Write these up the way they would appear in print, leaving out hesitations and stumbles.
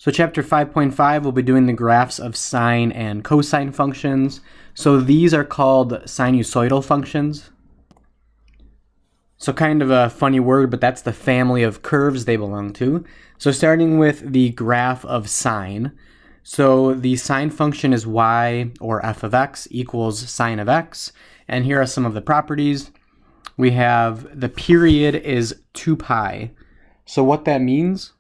So chapter 5.5, we'll be doing the graphs of sine and cosine functions. So these are called sinusoidal functions. So kind of a funny word, but that's the family of curves they belong to. So starting with the graph of sine. So the sine function is y, or f of x, equals sine of x. And here are some of the properties. We have the period is 2 pi. So what that means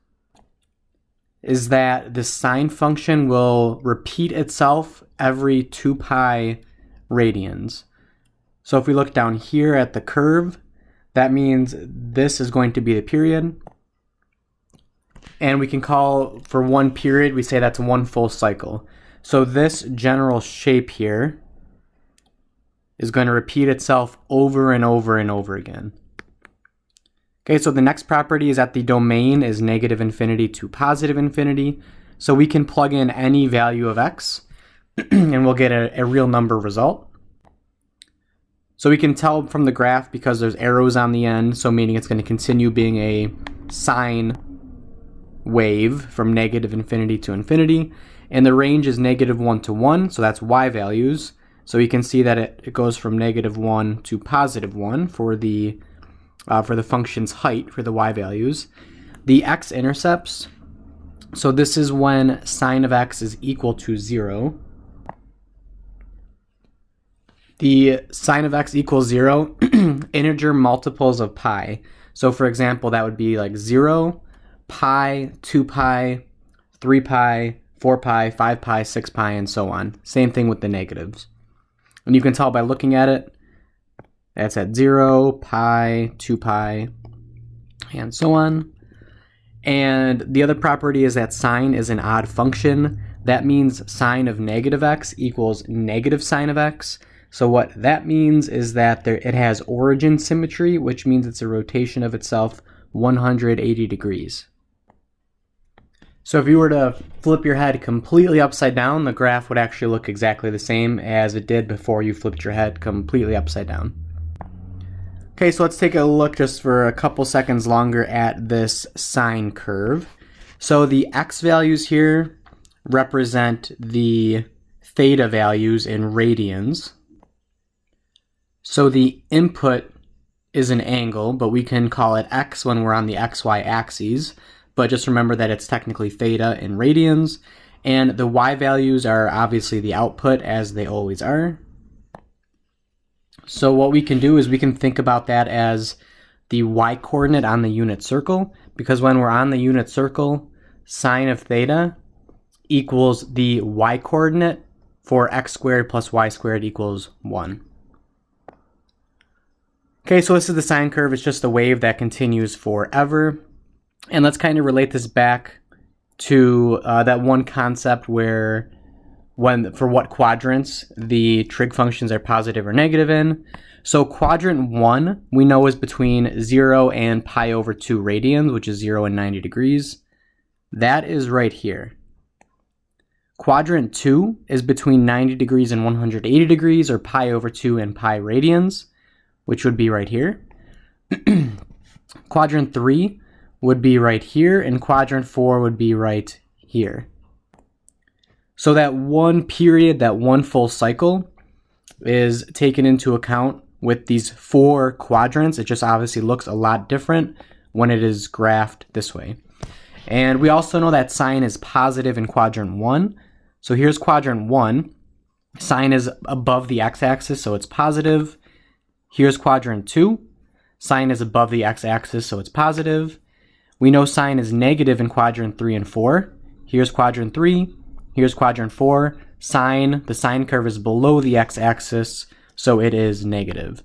is that the sine function will repeat itself every 2 pi radians. So if we look down here at the curve, that means this is going to be the period. And we can call for one period, we say that's one full cycle. So this general shape here is going to repeat itself over and over and over again. Okay, so the next property is that the domain is negative infinity to positive infinity. So we can plug in any value of x and we'll get a real number result. So we can tell from the graph because there's arrows on the end, so meaning it's going to continue being a sine wave from negative infinity to infinity. And the range is -1 to 1, so that's y values. So you can see that it goes from -1 to +1 for the function's height for the y values. The x-intercepts, so this is when sine of x is equal to 0. The sine of x equals 0, integer multiples of pi. So for example, that would be like 0, pi, 2 pi, 3 pi, 4 pi, 5 pi, 6 pi, and so on. Same thing with the negatives. And you can tell by looking at it, that's at 0, pi, 2 pi, and so on. And the other property is that sine is an odd function. That means sine of negative x equals negative sine of x. So what that means is that it has origin symmetry, which means it's a rotation of itself 180 degrees. So if you were to flip your head completely upside down, the graph would actually look exactly the same as it did before you flipped your head completely upside down. Okay, so let's take a look just for a couple seconds longer at this sine curve. So the x values here represent the theta values in radians. So the input is an angle, but we can call it x when we're on the xy axes. But just remember that it's technically theta in radians. And the y values are obviously the output, as they always are. So what we can do is we can think about that as the y-coordinate on the unit circle, because when we're on the unit circle, sine of theta equals the y-coordinate for x squared plus y squared equals 1. Okay, so this is the sine curve. It's just a wave that continues forever. And let's kind of relate this back to that one concept where for what quadrants the trig functions are positive or negative in. So quadrant 1 we know is between 0 and pi over 2 radians, which is 0 and 90 degrees. That is right here. Quadrant 2 is between 90 degrees and 180 degrees, or pi over 2 and pi radians, which would be right here. Quadrant 3 would be right here, and quadrant 4 would be right here. So that one period, that one full cycle, is taken into account with these 4 quadrants. It just obviously looks a lot different when it is graphed this way. And we also know that sine is positive in quadrant 1. So here's quadrant 1. Sine is above the x-axis, so it's positive. Here's quadrant 2. Sine is above the x-axis, so it's positive. We know sine is negative in quadrant 3 and 4. Here's quadrant 3. Here's quadrant 4. The sine curve is below the x-axis, so it is negative.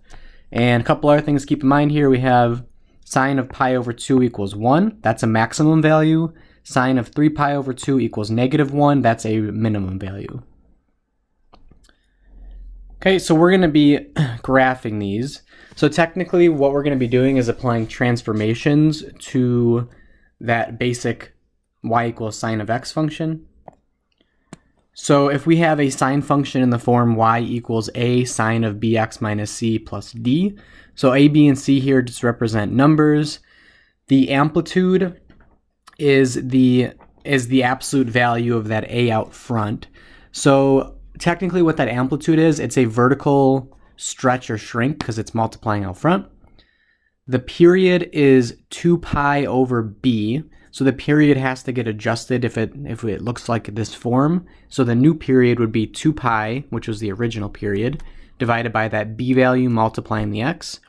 And a couple other things to keep in mind here. We have sine of pi over 2 equals 1. That's a maximum value. Sine of 3 pi over 2 equals -1. That's a minimum value. Okay, so we're going to be graphing these. So technically what we're going to be doing is applying transformations to that basic y equals sine of x function. So if we have a sine function in the form y equals a sine of bx minus c plus d, so a, b, and c here just represent numbers. The amplitude is the is the absolute value of that a out front. So technically what that amplitude is, it's a vertical stretch or shrink because it's multiplying out front. The period is 2 pi over b. So the period has to get adjusted if it looks like this form. So the new period would be 2 pi, which was the original period, divided by that b value multiplying the x.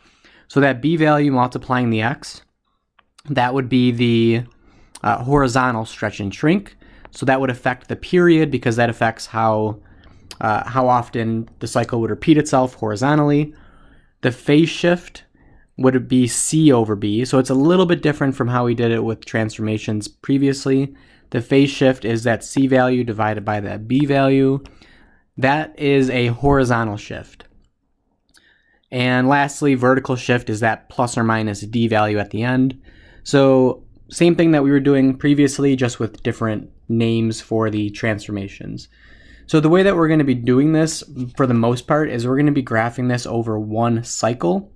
So that b value multiplying the x, that would be the horizontal stretch and shrink. So that would affect the period because that affects how often the cycle would repeat itself horizontally. The phase shift would be c over b. So it's a little bit different from how we did it with transformations previously. The phase shift is that c value divided by that b value. That is a horizontal shift. And lastly, vertical shift is that plus or minus d value at the end. So same thing that we were doing previously, just with different names for the transformations. So the way that we're going to be doing this for the most part is we're going to be graphing this over one cycle,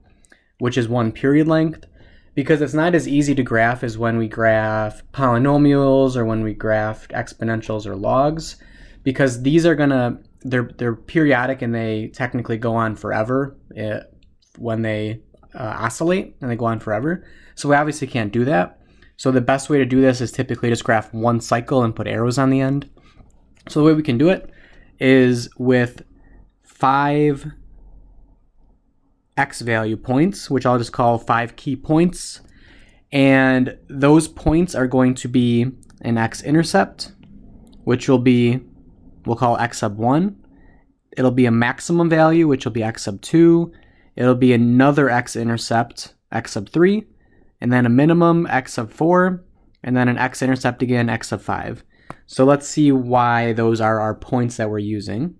which is one period length, because it's not as easy to graph as when we graph polynomials or when we graph exponentials or logs, because these are they're periodic and they technically go on forever when they oscillate, and they go on forever. So we obviously can't do that. So the best way to do this is typically just graph one cycle and put arrows on the end. So the way we can do it is with 5 x value points, which I'll just call 5 key points. And those points are going to be an x-intercept, which we'll call x sub 1. It'll be a maximum value, which will be x sub 2. It'll be another x-intercept, x sub 3. And then a minimum, x sub 4. And then an x-intercept again, x sub 5. So let's see why those are our points that we're using.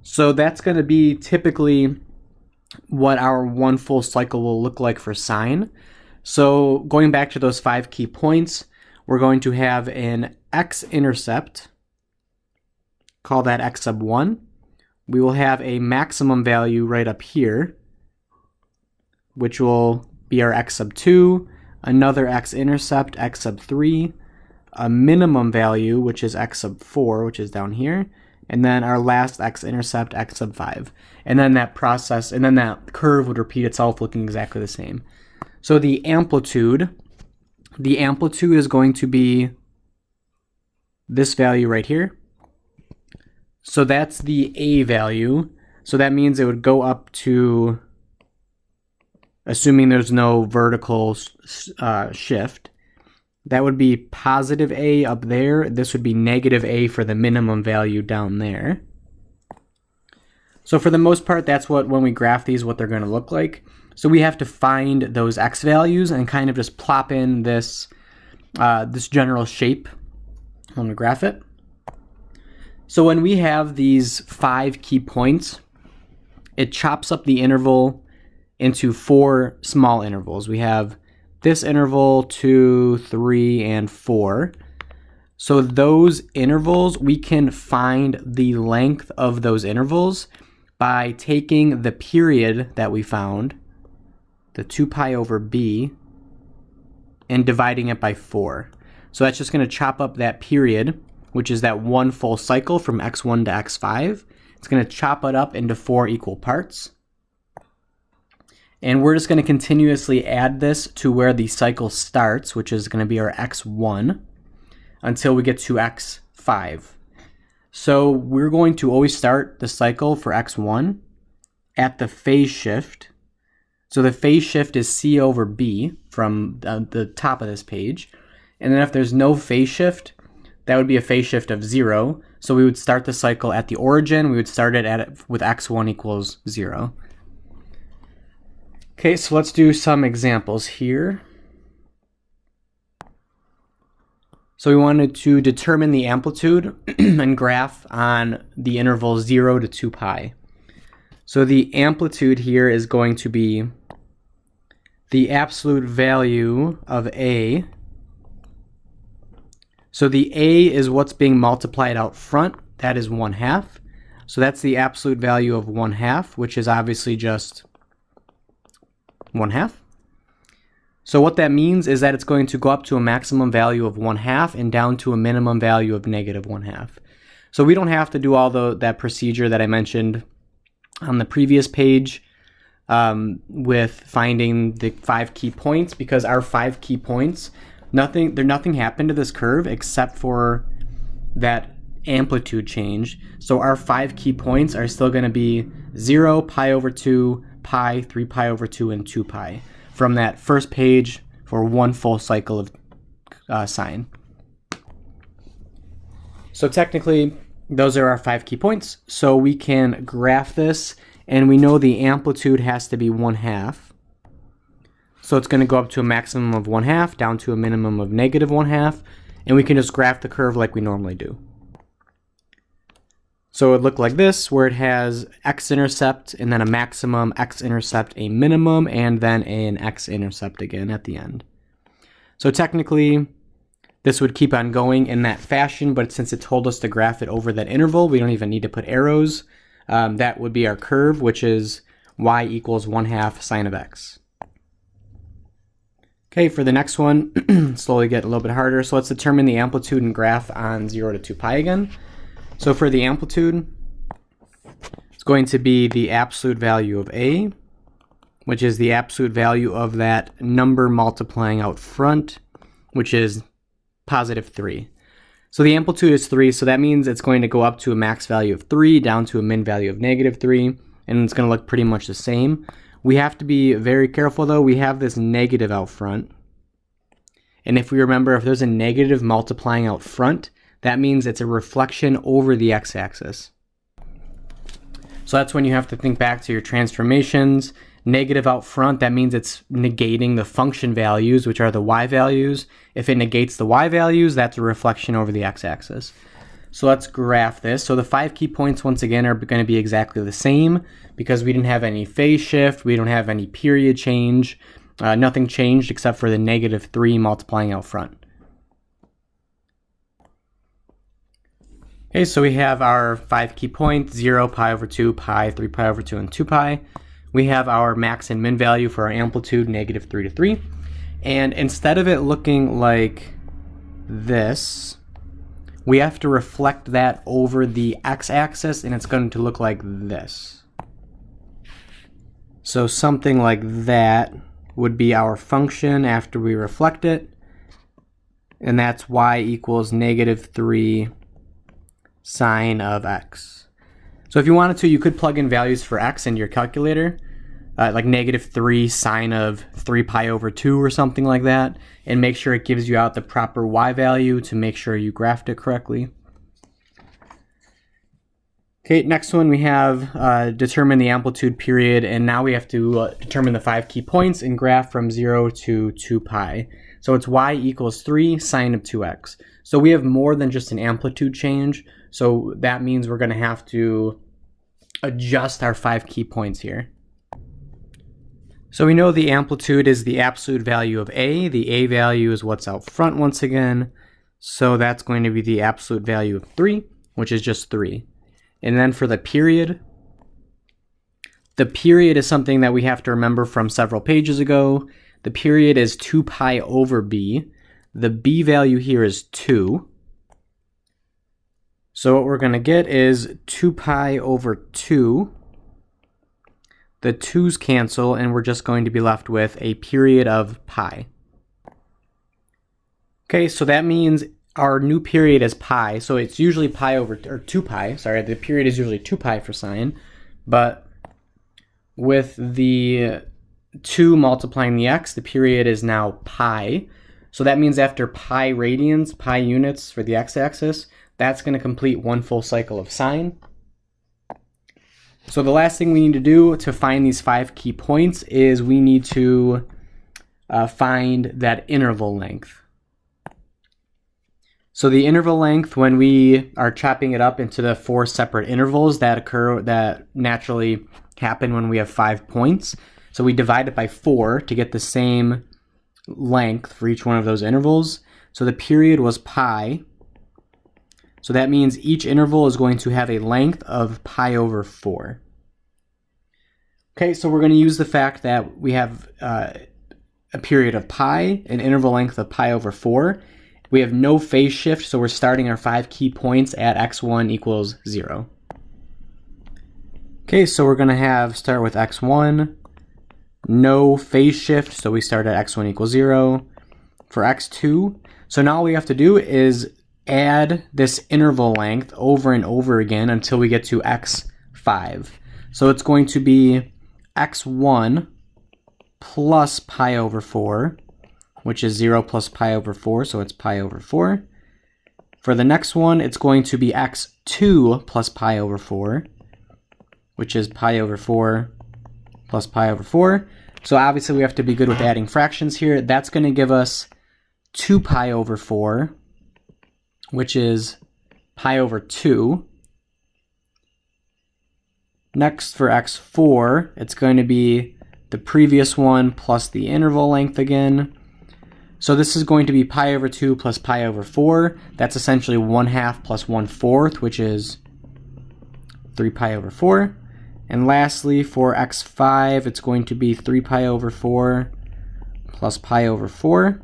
So that's going to be typically what our one full cycle will look like for sine. So going back to those 5 key points, we're going to have an x-intercept, call that x sub 1. We will have a maximum value right up here, which will be our x sub 2, another x-intercept, x sub 3, a minimum value, which is x sub 4, which is down here, and then our last x-intercept, x sub 5. And then that curve would repeat itself looking exactly the same. So the amplitude is going to be this value right here. So that's the a value. So that means it would go up to, assuming there's no vertical shift, that would be positive a up there. This would be negative a for the minimum value down there. So for the most part, that's when we graph these, what they're going to look like. So we have to find those x values and kind of just plop in this general shape when we graph it. So when we have these 5 key points, it chops up the interval into 4 small intervals. We have this interval, 2, 3, and 4. So those intervals, we can find the length of those intervals by taking the period that we found, the 2 pi over b, and dividing it by 4. So that's just going to chop up that period, which is that one full cycle from x1 to x5. It's going to chop it up into 4 equal parts. And we're just going to continuously add this to where the cycle starts, which is going to be our x1, until we get to x5. So we're going to always start the cycle for x1 at the phase shift. So the phase shift is c over b from the top of this page. And then if there's no phase shift, that would be a phase shift of 0. So we would start the cycle at the origin. We would start it with x1 equals 0. Okay, so let's do some examples here. So we wanted to determine the amplitude and graph on the interval 0 to 2 pi. So the amplitude here is going to be the absolute value of a. So the a is what's being multiplied out front. That is 1/2. So that's the absolute value of 1/2, which is obviously just 1/2. So what that means is that it's going to go up to a maximum value of 1/2 and down to a minimum value of -1/2. So we don't have to do all that procedure that I mentioned on the previous page with finding the 5 key points, because our 5 key points, nothing happened to this curve except for that amplitude change. So our 5 key points are still going to be 0, pi over 2, pi, 3 pi over 2, and 2 pi from that first page for one full cycle of sine. So technically, those are our 5 key points. So we can graph this, and we know the amplitude has to be 1/2. So it's going to go up to a maximum of 1/2, down to a minimum of -1/2, and we can just graph the curve like we normally do. So it would look like this, where it has x-intercept, and then a maximum, x-intercept, a minimum, and then an x-intercept again at the end. So technically, this would keep on going in that fashion, but since it told us to graph it over that interval, we don't even need to put arrows. That would be our curve, which is y equals 1/2 sine of x. Okay, for the next one, slowly get a little bit harder. So let's determine the amplitude and graph on 0 to 2 pi again. So for the amplitude, it's going to be the absolute value of a, which is the absolute value of that number multiplying out front, which is +3. So the amplitude is 3, so that means it's going to go up to a max value of 3, down to a min value of -3, and it's going to look pretty much the same. We have to be very careful though. We have this negative out front, and if we remember, if there's a negative multiplying out front, that means it's a reflection over the x-axis. So that's when you have to think back to your transformations. Negative out front, that means it's negating the function values, which are the y values. If it negates the y values, that's a reflection over the x-axis. So let's graph this. So the 5 key points, once again, are going to be exactly the same because we didn't have any phase shift, we don't have any period change, nothing changed except for the -3 multiplying out front. Okay, so we have our 5 key points, 0, pi over 2, pi, 3 pi over 2, and 2 pi. We have our max and min value for our amplitude, -3 to 3. And instead of it looking like this, we have to reflect that over the x-axis, and it's going to look like this. So something like that would be our function after we reflect it. And that's y equals -3 sine of x. So if you wanted to, you could plug in values for x into your calculator, like -3 sine of 3 pi over 2 or something like that, and make sure it gives you out the proper y value to make sure you graphed it correctly. Okay, next one we have determine the amplitude period, and now we have to determine the 5 key points and graph from 0 to 2 pi. So it's y equals 3 sine of 2x. So we have more than just an amplitude change, so that means we're going to have to adjust our 5 key points here. So we know the amplitude is the absolute value of a. The a value is what's out front once again. So that's going to be the absolute value of 3, which is just 3. And then for the period is something that we have to remember from several pages ago. The period is 2 pi over b. The b value here is 2. So what we're going to get is 2 pi over 2. The 2's cancel, and we're just going to be left with a period of pi. Okay, so that means our new period is pi, so it's usually pi over, or 2 pi, sorry, the period is usually 2 pi for sine, but with the 2 multiplying the x, the period is now pi. So that means after pi radians, pi units for the x-axis, that's going to complete one full cycle of sine. So the last thing we need to do to find these 5 key points is we need to find that interval length. So the interval length, when we are chopping it up into the 4 separate intervals that naturally happen when we have 5 points, so we divide it by 4 to get the same length for each one of those intervals. So the period was pi. So that means each interval is going to have a length of pi over 4. Okay, so we're going to use the fact that we have a period of pi, an interval length of pi over 4. We have no phase shift, so we're starting our 5 key points at x1 equals 0. Okay, so we're going to start with x1, no phase shift, so we start at x1 equals 0. For x2, so now all we have to do is add this interval length over and over again until we get to x5. So it's going to be x1 plus pi over 4, which is 0 plus pi over 4, so it's pi over 4. For the next one, it's going to be x2 plus pi over 4, which is pi over 4 plus pi over 4. So obviously we have to be good with adding fractions here. That's going to give us 2 pi over 4, which is pi over 2. Next for x4, it's going to be the previous one plus the interval length again. So this is going to be pi over 2 plus pi over 4. That's essentially 1/2 plus 1/4, which is 3 pi over 4. And lastly, for x5, it's going to be 3 pi over 4 plus pi over 4.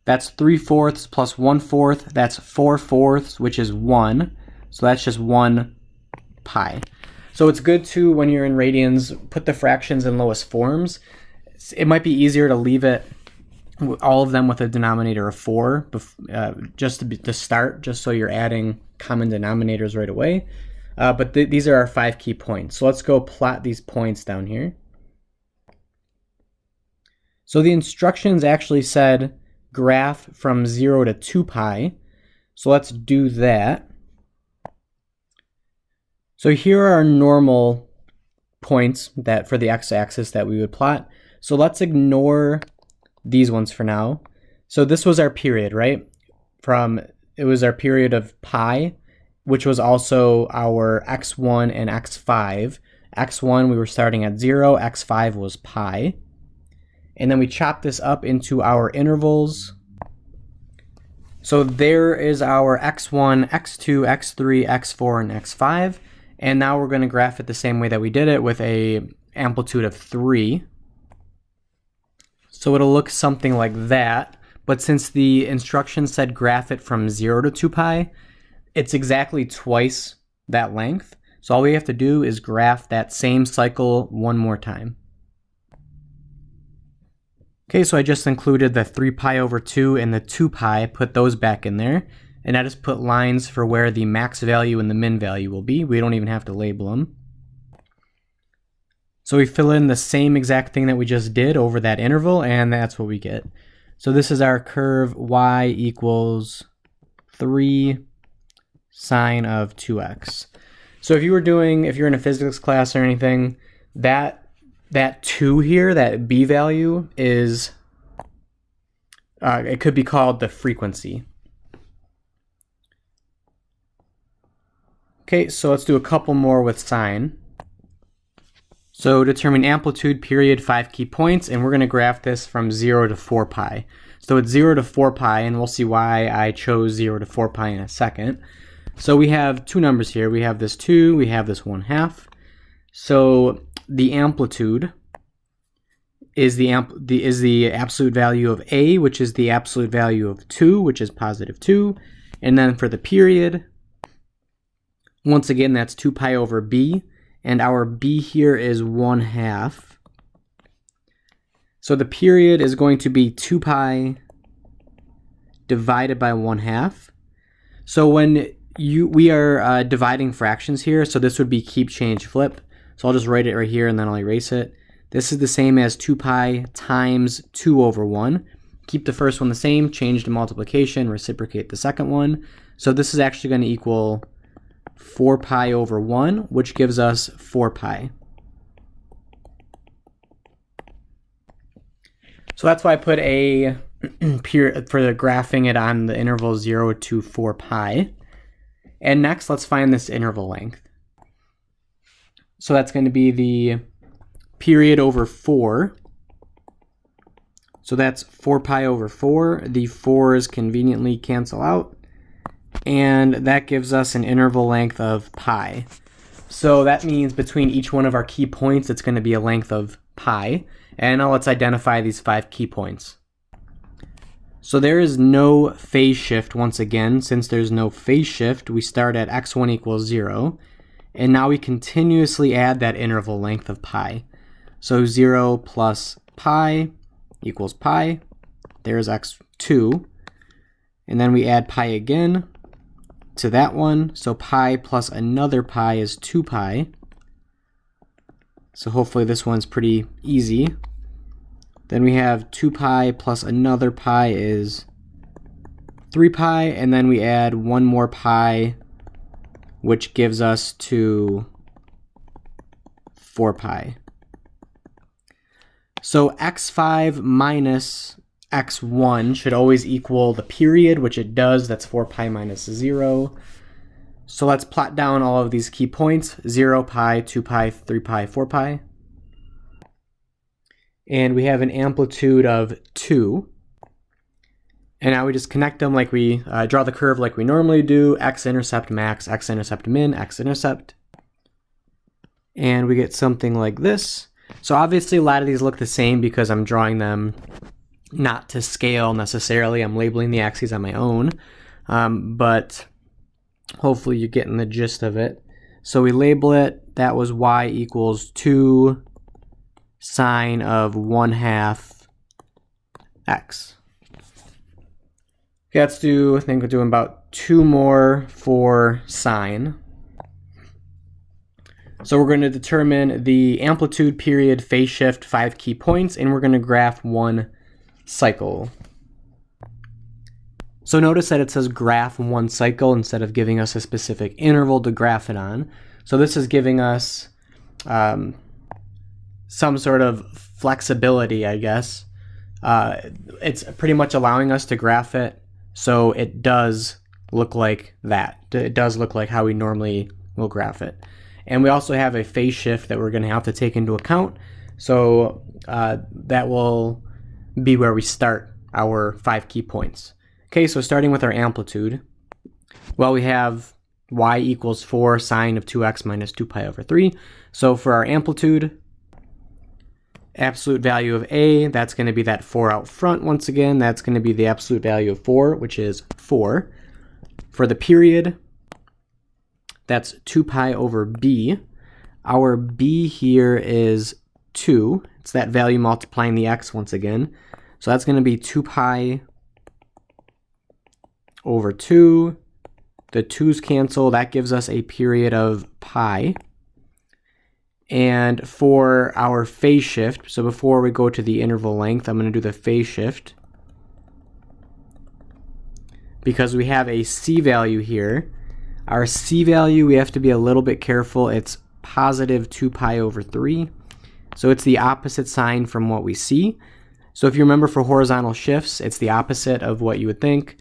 That's 3/4 plus 1/4. That's 4/4, which is 1. So that's just 1 pi. So it's good to, when you're in radians, put the fractions in lowest forms. It might be easier to leave it, all of them with a denominator of 4, just to start, just so you're adding common denominators right away. But these are our 5 key points. So let's go plot these points down here. So the instructions actually said graph from 0 to 2 pi. So let's do that. So here are our normal points that for the x-axis that we would plot. So let's ignore these ones for now. So this was our period, right? It was our period of pi, which was also our x1 and x5. x1 we were starting at 0, x5 was pi. And then we chop this up into our intervals. So there is our x1, x2, x3, x4, and x5. And now we're going to graph it the same way that we did it with a amplitude of 3. So it'll look something like that. But since the instructions said graph it from 0 to 2 pi, it's exactly twice that length. So all we have to do is graph that same cycle one more time. Okay, so I just included the 3 pi over 2 and the 2 pi, put those back in there. And I just put lines for where the max value and the min value will be. We don't even have to label them. So we fill in the same exact thing that we just did over that interval, and that's what we get. So this is our curve y equals 3 sine of 2x. So if you're in a physics class or anything, that 2 here, that b value is, it could be called the frequency. Okay, so let's do a couple more with sine. So determine amplitude, period, 5 key points, and we're going to graph this from 0 to 4 pi. So it's 0 to 4 pi, and we'll see why I chose 0 to 4 pi in a second. So we have two numbers here. We have this 2, we have this 1/2. So the amplitude is the absolute value of a, which is the absolute value of 2, which is positive 2. And then for the period, once again, that's 2 pi over b, and our b here is 1/2. So the period is going to be 2 pi divided by 1/2. So when we are dividing fractions here, so this would be keep, change, flip. So I'll just write it right here and then I'll erase it. This is the same as 2 pi times 2 over 1. Keep the first one the same, change to multiplication, reciprocate the second one. So this is actually going to equal 4 pi over 1, which gives us 4 pi. So that's why I put a period for the graphing it on the interval 0 to 4 pi. And next, let's find this interval length. So that's going to be the period over 4. So that's 4 pi over 4. The 4's conveniently cancel out. And that gives us an interval length of pi. So that means between each one of our key points, it's going to be a length of pi. And now let's identify these 5 key points. So there is no phase shift once again. Since there's no phase shift, we start at x1 equals 0. And now we continuously add that interval length of pi. So 0 plus pi equals pi. There's x2. And then we add pi again to that one. So pi plus another pi is 2 pi. So hopefully this one's pretty easy. Then we have 2 pi plus another pi is 3 pi. And then we add one more pi, which gives us to 4 pi. So x5 minus x1 should always equal the period, which it does. That's 4 pi minus 0. So let's plot down all of these key points. 0 pi, 2 pi, 3 pi, 4 pi. And we have an amplitude of 2. And now we just connect them like we draw the curve like we normally do. X-intercept max, x-intercept min, x-intercept. And we get something like this. So obviously a lot of these look the same because I'm drawing them not to scale necessarily. I'm labeling the axes on my own. But hopefully you're getting the gist of it. So we label it. That was y equals 2 sine of 1/2 x. Okay, let's do, I think we're doing about 2 more for sine. So we're going to determine the amplitude, period, phase shift, 5 key points, and we're going to graph 1 cycle. So notice that it says graph 1 cycle instead of giving us a specific interval to graph it on. So this is giving us some sort of flexibility, I guess. It's pretty much allowing us to graph it so it does look like that. It does look like how we normally will graph it. And we also have a phase shift that we're going to have to take into account. So that will be where we start our 5 key points. Okay, so starting with our amplitude, well, we have y equals 4 sine of 2x minus 2 pi over 3. So for our amplitude, absolute value of a, that's going to be that 4 out front once again. That's going to be the absolute value of 4, which is 4. For the period, that's 2 pi over b. Our b here is 2. It's that value multiplying the x once again. So that's going to be 2 pi over 2. The 2's cancel. That gives us a period of pi. And for our phase shift, so before we go to the interval length, I'm going to do the phase shift. Because we have a c value here. Our c value, we have to be a little bit careful. It's positive 2 pi over 3. So it's the opposite sign from what we see. So if you remember for horizontal shifts, it's the opposite of what you would think.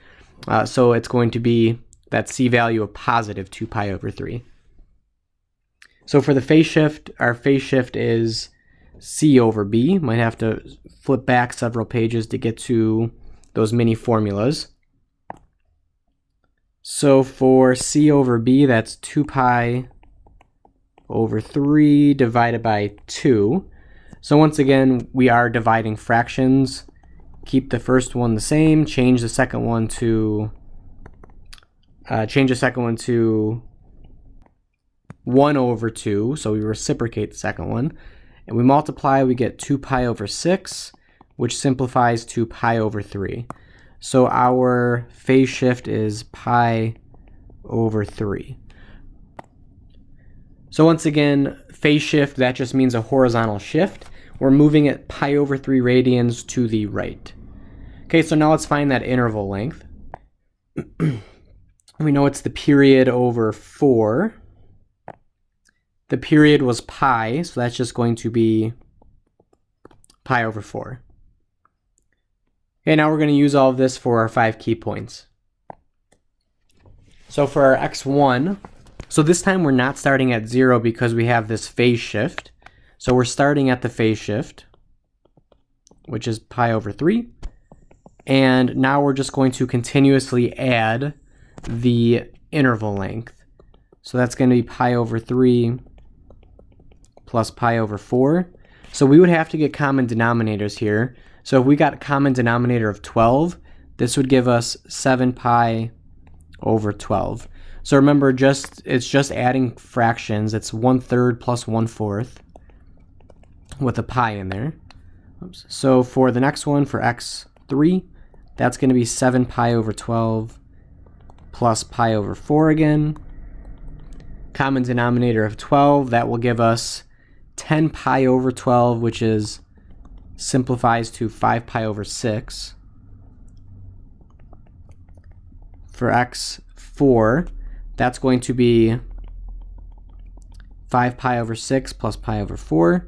So it's going to be that c value of positive 2 pi over 3. So for the phase shift, our phase shift is c over b. Might have to flip back several pages to get to those mini formulas. So for c over b, that's 2 pi over 3 divided by 2. So once again, we are dividing fractions. Keep the first one the same, change the second one to 1 over 2, so we reciprocate the second one. And we multiply, we get 2 pi over 6, which simplifies to pi over 3. So our phase shift is pi over 3. So once again, phase shift, that just means a horizontal shift. We're moving it pi over 3 radians to the right. Okay, so now let's find that interval length. We know it's the period over 4. The period was pi, so that's just going to be pi over 4. Okay, now we're going to use all of this for our 5 key points. So for our x1, so this time we're not starting at 0 because we have this phase shift. So we're starting at the phase shift, which is pi over 3. And now we're just going to continuously add the interval length. So that's going to be pi over 3 plus pi over 4. So we would have to get common denominators here. So if we got a common denominator of 12, this would give us 7 pi over 12. So remember, it's just adding fractions. It's 1/3 plus 1/4 with a pi in there. Oops. So for the next one, for x3, that's going to be 7 pi over 12 plus pi over 4 again. Common denominator of 12, that will give us 10 pi over 12, which is simplifies to 5 pi over 6. For x4, that's going to be 5 pi over 6 plus pi over 4.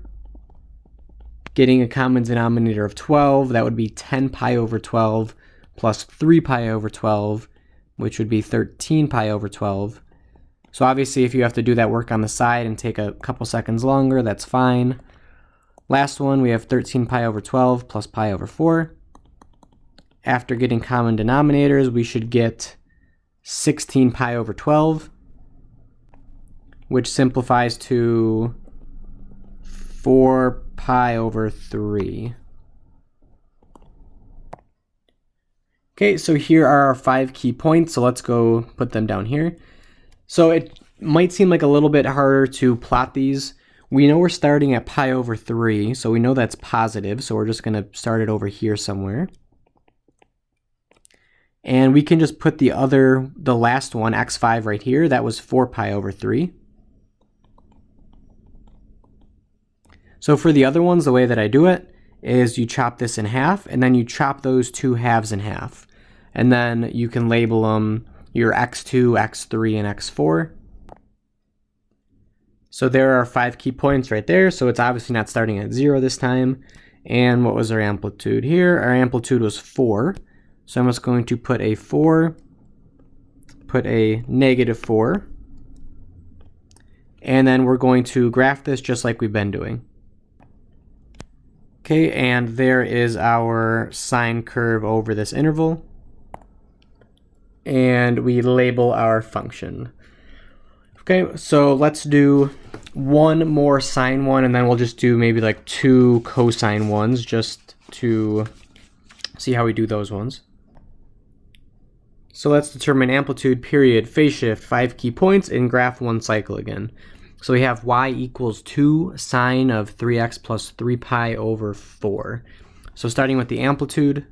Getting a common denominator of 12, that would be 10 pi over 12 plus 3 pi over 12, which would be 13 pi over 12. So obviously if you have to do that work on the side and take a couple seconds longer, that's fine. Last one, we have 13 pi over 12 plus pi over 4. After getting common denominators, we should get 16 pi over 12, which simplifies to 4 pi over 3. Okay, so here are our 5 key points, so let's go put them down here. So it might seem like a little bit harder to plot these. We know we're starting at pi over 3, so we know that's positive, so we're just going to start it over here somewhere. And we can just put the last one, x5 right here, that was 4 pi over 3. So for the other ones, the way that I do it is you chop this in half, and then you chop those two halves in half. And then you can label them your x2, x3, and x4. So there are 5 key points right there, so it's obviously not starting at 0 this time. And what was our amplitude here? Our amplitude was 4. So I'm just going to put a 4, put a -4, and then we're going to graph this just like we've been doing. Okay, and there is our sine curve over this interval. And we label our function. Okay, so let's do one more sine one, and then we'll just do maybe like 2 cosine ones just to see how we do those ones. So let's determine amplitude, period, phase shift, 5 key points, and graph one cycle again. So we have y equals 2 sine of 3x plus 3 pi over 4. So starting with the amplitude,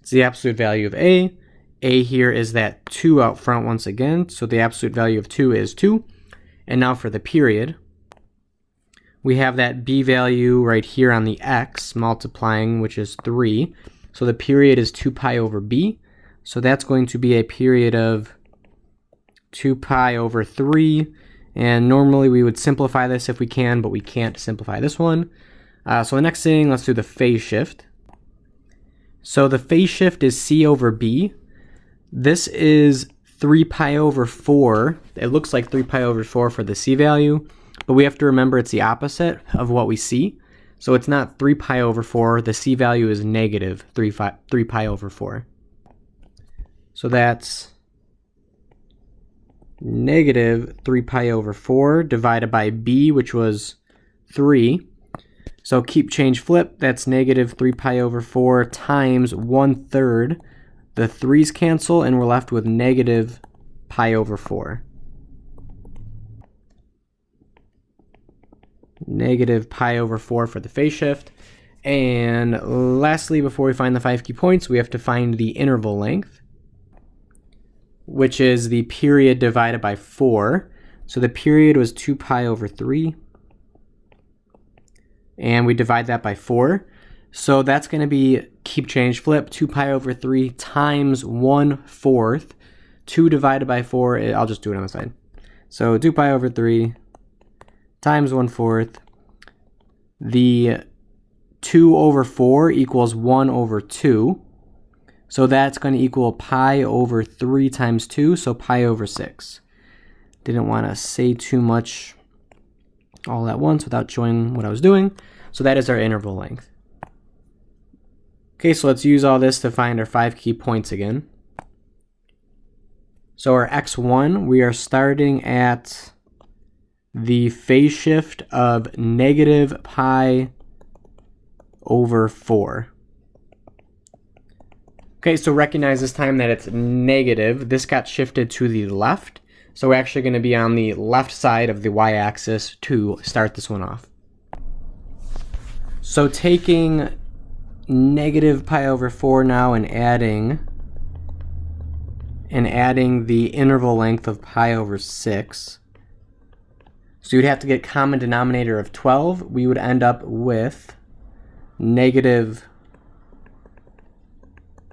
it's the absolute value of a. A here is that 2 out front once again, so the absolute value of 2 is 2. And now for the period, we have that b value right here on the x multiplying, which is 3. So the period is 2 pi over b. So that's going to be a period of 2 pi over 3. And normally we would simplify this if we can, but we can't simplify this one. So the next thing, let's do the phase shift. So the phase shift is c over b. This is 3 pi over 4. It looks like 3 pi over 4 for the c value, but we have to remember it's the opposite of what we see. So it's not 3 pi over 4. The c value is negative 3 pi over 4. So that's negative 3 pi over 4 divided by b, which was 3. So keep, change, flip. That's negative 3 pi over 4 times 1/3. The 3's cancel, and we're left with negative pi over 4. Negative pi over 4 for the phase shift. And lastly, before we find the 5 key points, we have to find the interval length, which is the period divided by 4. So the period was 2 pi over 3. And we divide that by 4. So that's going to be, keep, change, flip, 2 pi over 3 times 1/4. 2 divided by 4, I'll just do it on the side. So 2 pi over 3 times 1/4. The 2 over 4 equals 1 over 2. So that's going to equal pi over 3 times 2, so pi over 6. Didn't want to say too much all at once without showing what I was doing. So that is our interval length. Okay, so let's use all this to find our 5 key points again. So our x1, we are starting at the phase shift of negative pi over 4. Okay, so recognize this time that it's negative. This got shifted to the left. So we're actually going to be on the left side of the y-axis to start this one off. So taking negative pi over 4 now and adding the interval length of pi over 6. So you'd have to get common denominator of 12. We would end up with negative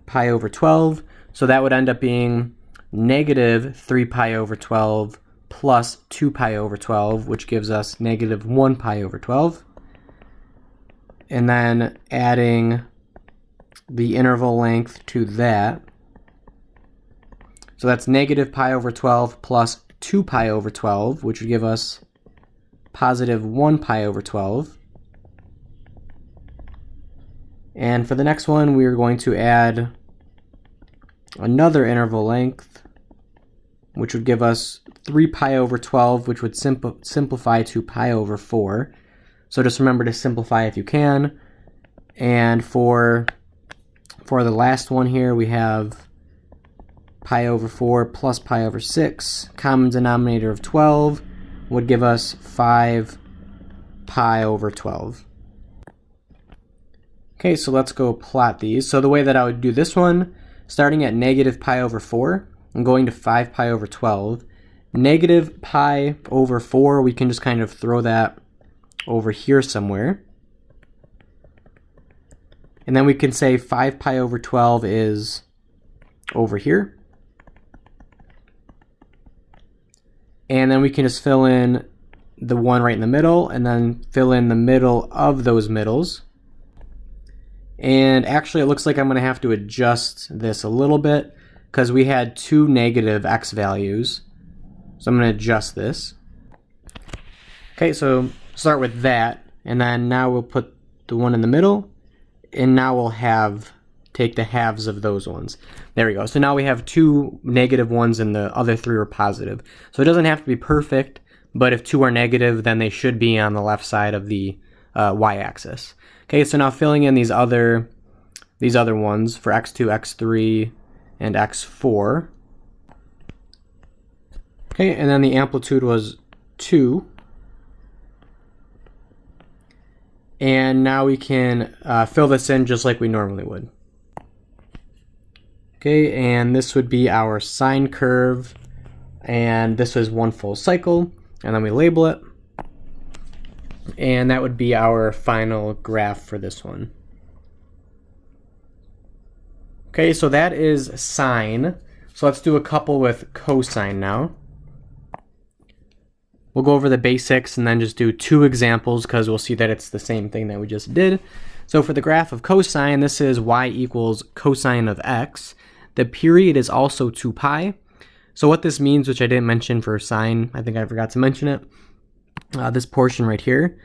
pi over 12. So that would end up being negative 3 pi over 12 plus 2 pi over 12, which gives us negative 1 pi over 12. And then adding the interval length to that. So that's negative pi over 12 plus 2 pi over 12, which would give us positive 1 pi over 12. And for the next one, we are going to add another interval length, which would give us 3 pi over 12, which would simplify to pi over 4. So just remember to simplify if you can. And for the last one here, we have pi over 4 plus pi over 6. Common denominator of 12 would give us 5 pi over 12. Okay, so let's go plot these. So the way that I would do this one, starting at negative pi over 4 and going to 5 pi over 12. Negative pi over 4, we can just kind of throw that over here somewhere. And then we can say 5 pi over 12 is over here. And then we can just fill in the one right in the middle and then fill in the middle of those middles. And actually it looks like I'm going to have to adjust this a little bit because we had two negative x values. So I'm going to adjust this. Okay, so start with that, and then now we'll put the one in the middle, and now we'll take the halves of those ones. There we go. So now we have two negative ones and the other three are positive. So it doesn't have to be perfect, but if two are negative, then they should be on the left side of the y-axis. Okay, so now filling in these other ones for x2, x3, and x4. Okay, and then the amplitude was 2. And now we can fill this in just like we normally would. Okay, and this would be our sine curve, and this was one full cycle, and then we label it. And that would be our final graph for this one. Okay, so that is sine. So let's do a couple with cosine now. We'll go over the basics and then just do two examples because we'll see that it's the same thing that we just did. So for the graph of cosine, this is y equals cosine of x. The period is also 2 pi. So what this means, which I didn't mention for sine, I think I forgot to mention it, this portion right here,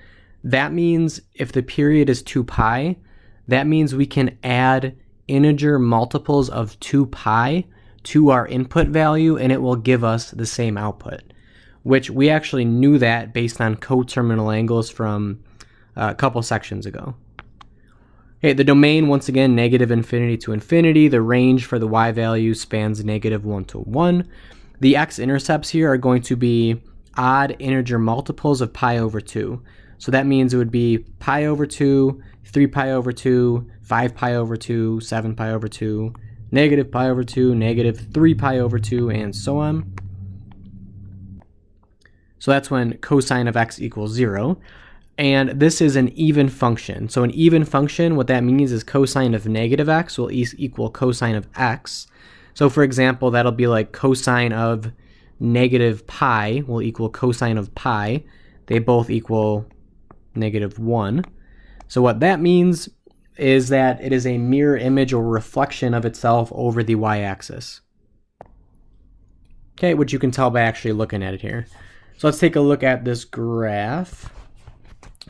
that means if the period is 2 pi, that means we can add integer multiples of 2 pi to our input value and it will give us the same output, which we actually knew that based on coterminal angles from a couple sections ago. Okay, the domain, once again, negative infinity to infinity. The range for the y value spans negative 1 to 1. The x-intercepts here are going to be odd integer multiples of pi over 2. So that means it would be pi over 2, 3 pi over 2, 5 pi over 2, 7 pi over 2, negative pi over 2, negative 3 pi over 2, and so on. So that's when cosine of x equals 0. And this is an even function. So an even function, what that means is cosine of negative x will equal cosine of x. So for example, that'll be like cosine of negative pi will equal cosine of pi. They both equal negative 1. So what that means is that it is a mirror image or reflection of itself over the y-axis. Okay, which you can tell by actually looking at it here. So let's take a look at this graph.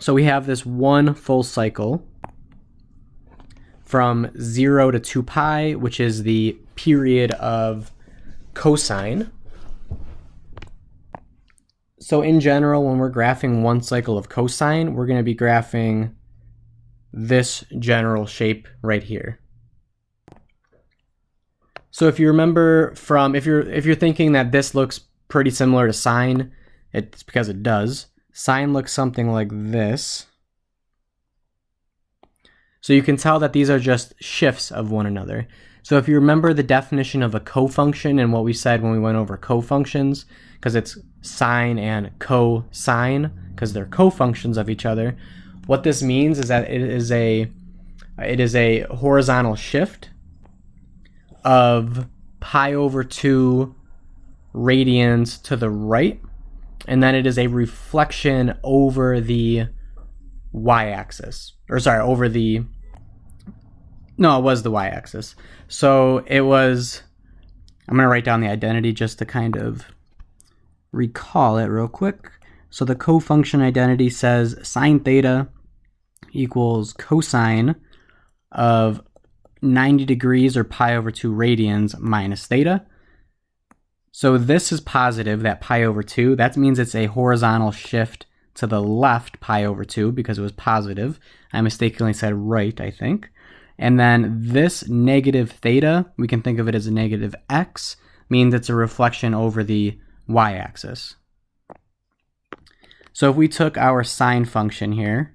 So we have this one full cycle from 0 to 2 pi, which is the period of cosine. So in general, when we're graphing one cycle of cosine, we're going to be graphing this general shape right here. So if you remember from, if you're thinking that this looks pretty similar to sine, it's because it does. Sine looks something like this. So you can tell that these are just shifts of one another. So if you remember the definition of a cofunction and what we said when we went over cofunctions, because it's sine and cosine, because they're cofunctions of each other, what this means is that it is a horizontal shift of pi over 2 radians to the right, and then it is a reflection over the y-axis, or sorry, over the, no, it was the y-axis. So it was, I'm going to write down the identity just to kind of recall it real quick. So the cofunction identity says sine theta equals cosine of 90 degrees or pi over 2 radians minus theta. So this is positive, that pi over 2. That means it's a horizontal shift to the left pi over 2 because it was positive. I mistakenly said right, I think. And then this negative theta, we can think of it as a negative x, means it's a reflection over the y-axis. So if we took our sine function here,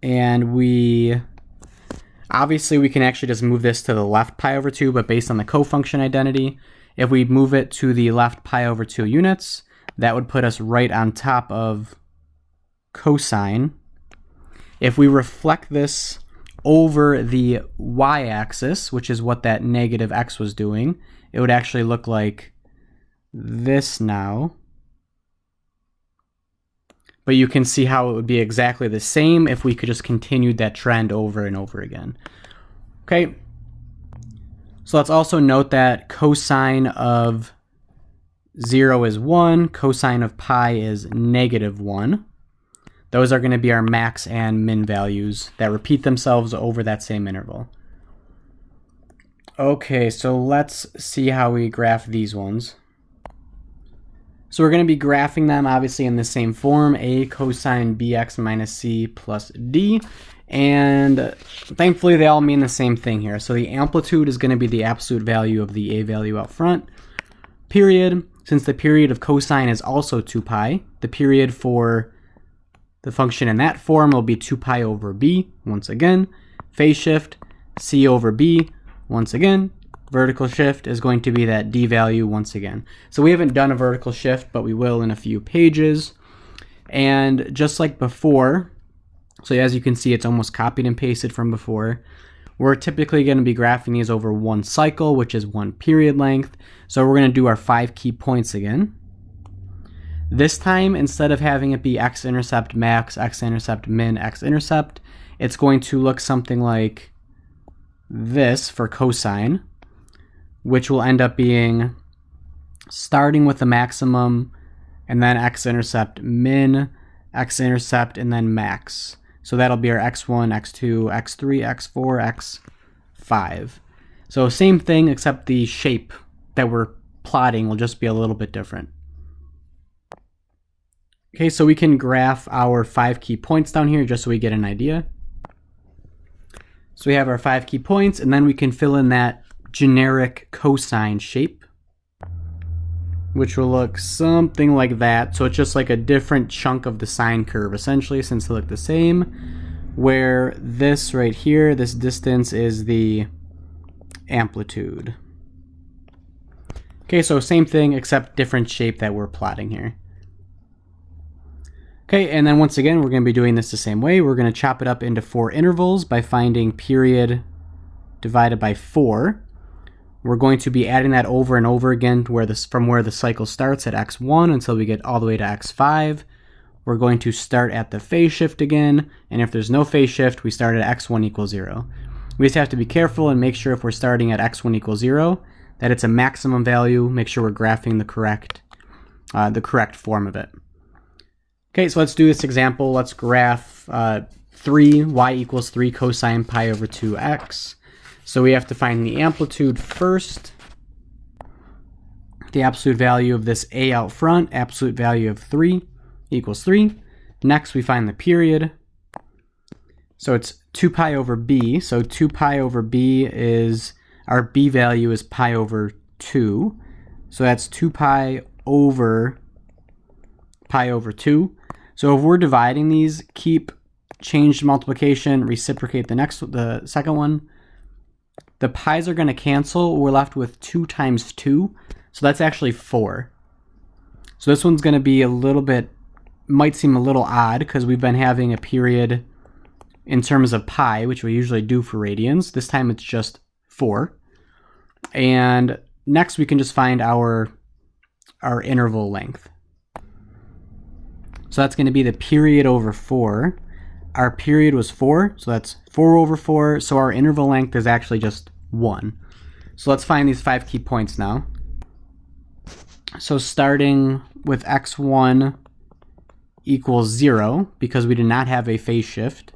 and obviously we can actually just move this to the left pi over 2, but based on the cofunction identity, if we move it to the left pi over 2 units, that would put us right on top of cosine. If we reflect this over the y-axis, which is what that negative x was doing, it would actually look like this now. But you can see how it would be exactly the same if we could just continue that trend over and over again. Okay, so let's also note that cosine of 0 is 1, cosine of pi is negative 1. Those are going to be our max and min values that repeat themselves over that same interval. Okay, so let's see how we graph these ones. So we're going to be graphing them obviously in the same form, a cosine bx minus c plus d, and thankfully they all mean the same thing here. So the amplitude is going to be the absolute value of the a value out front. Period, since the period of cosine is also 2 pi, the period for the function in that form will be 2 pi over b, once again. Phase shift, c over b, once again. Vertical shift is going to be that d value once again. So we haven't done a vertical shift, but we will in a few pages. And just like before, so as you can see, it's almost copied and pasted from before. We're typically going to be graphing these over one cycle, which is one period length. So we're going to do our 5 key points again. This time, instead of having it be x-intercept max, x-intercept min, x-intercept, it's going to look something like this for cosine, which will end up being starting with the maximum and then x-intercept min, x-intercept, and then max. So that'll be our x1, x2, x3, x4, x5. So same thing, except the shape that we're plotting will just be a little bit different. Okay, so we can graph our 5 key points down here just so we get an idea. So we have our 5 key points, and then we can fill in that generic cosine shape, which will look something like that. So it's just like a different chunk of the sine curve, essentially, since they look the same, where this right here, this distance is the amplitude. Okay, so same thing, except different shape that we're plotting here. Okay, and then once again, we're going to be doing this the same way. We're going to chop it up into 4 intervals by finding period divided by 4. We're going to be adding that over and over again to from where the cycle starts at x1 until we get all the way to x5. We're going to start at the phase shift again, and if there's no phase shift, we start at x1 equals 0. We just have to be careful and make sure if we're starting at x1 equals 0 that it's a maximum value. Make sure we're graphing the correct form of it. Okay, so let's do this example. Let's graph 3, y equals 3 cosine pi over 2x. So we have to find the amplitude first. the absolute value of this a out front, absolute value of 3 equals 3. Next, we find the period. So it's 2 pi over b. So 2 pi over b is, our b value is pi over 2. So that's 2 pi over 2. So if we're dividing these, keep change to multiplication, reciprocate the second one. The pi's are going to cancel. We're left with 2 times 2. So that's actually 4. So this one's going to be a little bit, might seem a little odd because we've been having a period in terms of pi, which we usually do for radians. This time it's just 4. And next we can just find our interval length. So that's going to be the period over 4. Our period was 4, so that's 4 over 4. So our interval length is actually just 1. So let's find these 5 key points now. So starting with x1 equals 0, because we did not have a phase shift.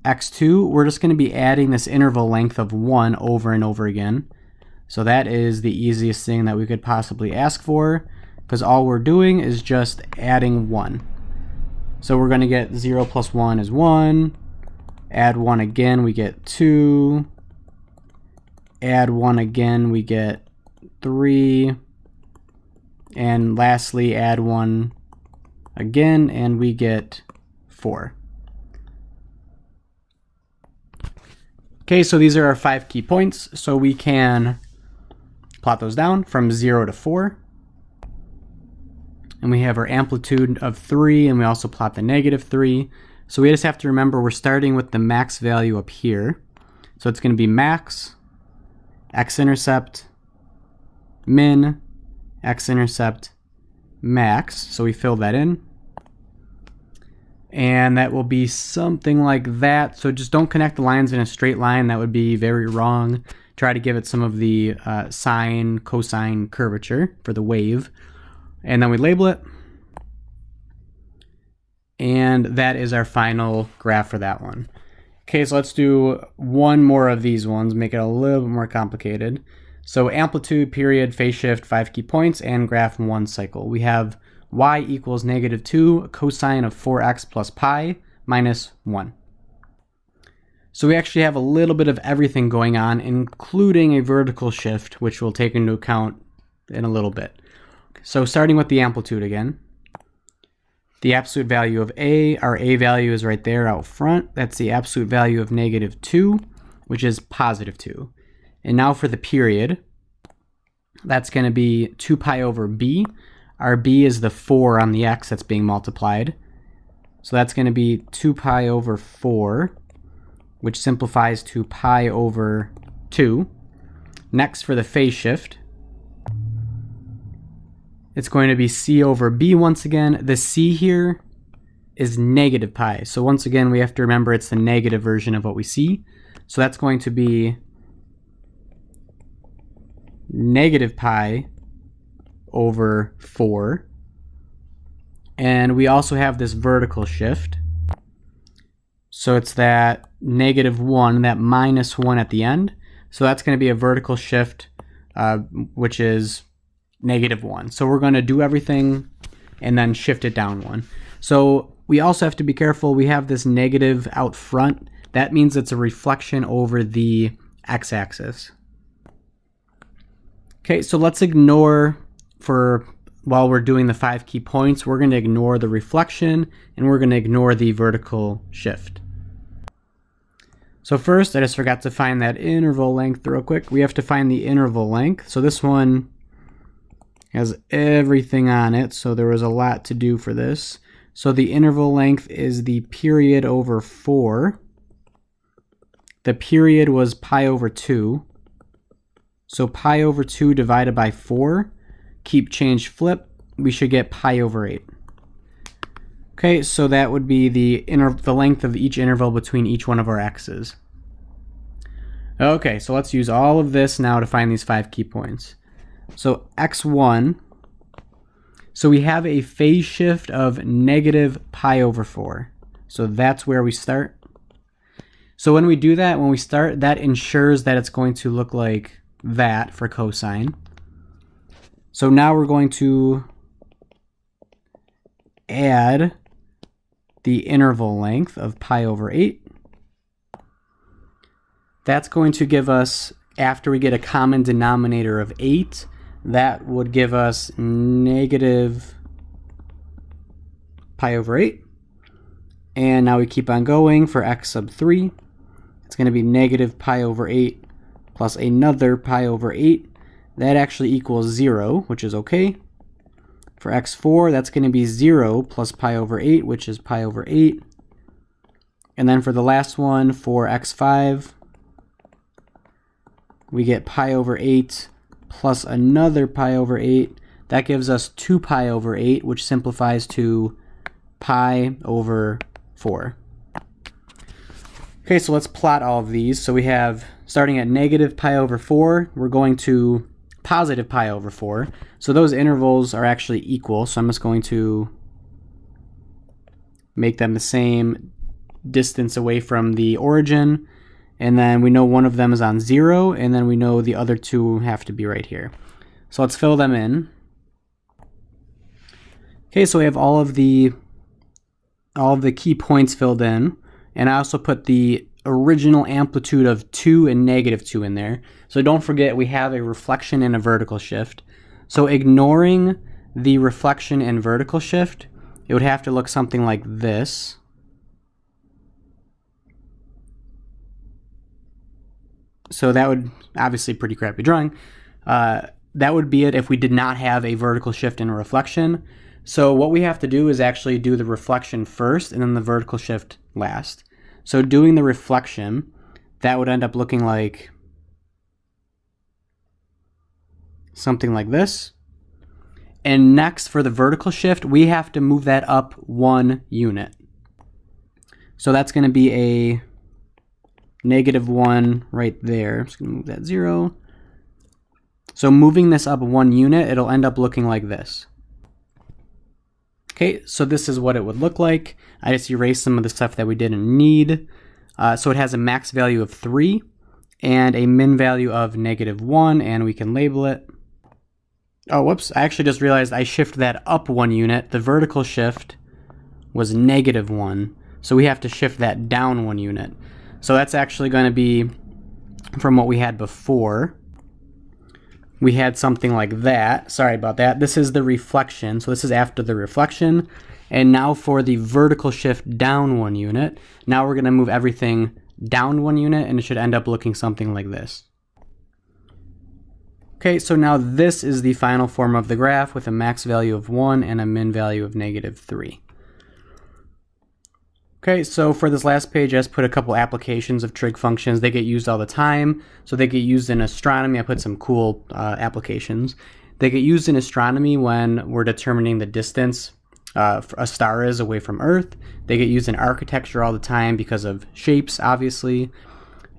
x2, we're just going to be adding this interval length of 1 over and over again. So that is the easiest thing that we could possibly ask for, because all we're doing is just adding 1. So we're going to get 0 plus 1 is 1. Add 1 again, we get 2. Add 1 again, we get 3. And lastly, add 1 again, and we get 4. Okay, so these are our 5 key points. So we can plot those down from 0 to 4. And we have our amplitude of 3, and we also plot the negative 3. So we just have to remember we're starting with the max value up here. So it's going to be max, x-intercept, min, x-intercept, max. So we fill that in. And that will be something like that. So just don't connect the lines in a straight line. That would be very wrong. Try to give it some of the sine, cosine curvature for the wave. And then we label it. And that is our final graph for that one. Okay, so let's do one more of these ones, make it a little bit more complicated. So amplitude, period, phase shift, 5 key points, and graph 1 cycle. We have y equals -2 cosine of 4x plus pi minus 1. So we actually have a little bit of everything going on, including a vertical shift, which we'll take into account in a little bit. So starting with the amplitude again. The absolute value of a, our a value is right there out front. That's the absolute value of -2, which is +2. And now for the period, that's going to be 2 pi over b. Our b is the 4 on the x that's being multiplied. So that's going to be 2 pi over 4, which simplifies to pi over 2. Next, for the phase shift, it's going to be c over b once again. The c here is -pi. So once again, we have to remember it's the negative version of what we see. So that's going to be -pi over 4. And we also have this vertical shift. So it's that -1, that -1 at the end. So that's going to be a vertical shift, which is -1. So we're going to do everything and then shift it down 1. So we also have to be careful. We have this negative out front. That means it's a reflection over the x-axis. Okay, so let's ignore, while we're doing the 5 key points, we're going to ignore the reflection and we're going to ignore the vertical shift. So first, I just forgot to find that interval length real quick. We have to find the interval length. So this one has everything on it, so there was a lot to do for this. So the interval length is the period over 4. The period was pi over 2. So pi over 2 divided by 4. Keep change flip. We should get pi over 8. Okay, so that would be the length of each interval between each one of our x's. Okay, so let's use all of this now to find these 5 key points. So x1, so we have a phase shift of -pi over 4. So that's where we start. So when we do that, when we start, that ensures that it's going to look like that for cosine. So now we're going to add the interval length of pi over 8. That's going to give us, after we get a common denominator of 8, that would give us negative pi over 8. And now we keep on going for x sub 3. It's going to be negative pi over 8 plus another pi over 8. That actually equals 0, which is okay. For x4, that's going to be 0 plus pi over 8, which is pi over 8. And then for the last one, for x5, we get pi over 8 plus another pi over 8. That gives us 2 pi over 8, which simplifies to pi over 4. Okay, so let's plot all of these. So we have, starting at negative pi over 4, we're going to positive pi over 4. So those intervals are actually equal, so I'm just going to make them the same distance away from the origin. And then we know one of them is on 0, and then we know the other two have to be right here. So let's fill them in. Okay, so we have all of the key points filled in, and I also put the original amplitude of 2 and negative 2 in there. So don't forget we have a reflection and a vertical shift. So ignoring the reflection and vertical shift, it would have to look something like this. So that would, obviously pretty crappy drawing. That would be it if we did not have a vertical shift and a reflection. So what we have to do is actually do the reflection first and then the vertical shift last. So doing the reflection, that would end up looking like something like this. And next, for the vertical shift, we have to move that up 1 unit. So that's going to be a -1 right there. I'm just going to move that 0. So moving this up 1 unit, it'll end up looking like this. Okay, so this is what it would look like. I just erased some of the stuff that we didn't need. So it has a max value of 3 and a min value of -1, and we can label it. Oh, whoops, I actually just realized I shifted that up 1 unit. The vertical shift was -1, so we have to shift that down 1 unit. So that's actually going to be from what we had before. We had something like that. Sorry about that. This is the reflection. So this is after the reflection. And now for the vertical shift down 1 unit. Now we're going to move everything down 1 unit, and it should end up looking something like this. Okay, so now this is the final form of the graph with a max value of 1 and a min value of -3. Okay, so for this last page, I just put a couple applications of trig functions. They get used all the time. So they get used in astronomy. I put some cool applications. They get used in astronomy when we're determining the distance a star is away from Earth. They get used in architecture all the time because of shapes, obviously.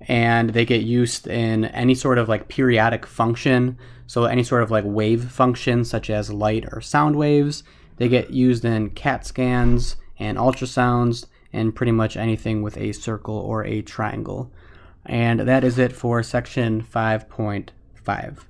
And they get used in any sort of like periodic function. So any sort of like wave function, such as light or sound waves. They get used in CAT scans and ultrasounds, and pretty much anything with a circle or a triangle. And that is it for section 5.5.